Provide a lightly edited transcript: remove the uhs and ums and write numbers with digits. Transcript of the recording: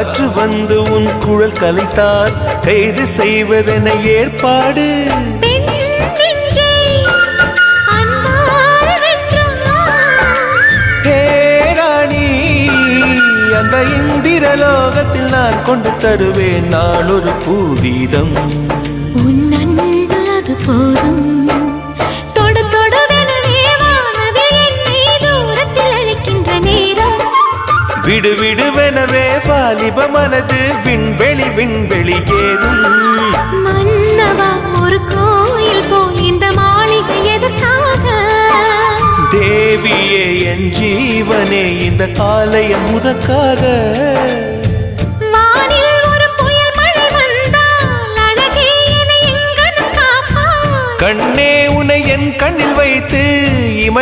காற்று வந்து உன் குழல் கலைத்தால் கைது செய்வதென ஏற்பாடு. அந்த இந்திரலோகத்தில் நான் கொண்டு தருவேன் நான் ஒரு பூவீதம். உன் அன்பு அது போதும். தொடு தொடுவெனவே வானவில் என்னை தூரத்தில் அழைக்கின்ற நேரம். விடு விடுவெனவே வாலிப மனது விண்வெளி விண்வெளி ஏறும். மன்னவா ஒரு கோயில் போல் இந்த மாளிகை எதற்காக? தேவியே என் ஜீவனே இந்த ஆலயம் உனக்காக. வானில் ஒரு புயல் மழை வந்தால் அழகே என்னை எங்கனம் காப்பாய். கண்ணே உனை என் கண்ணில் வைத்து இமை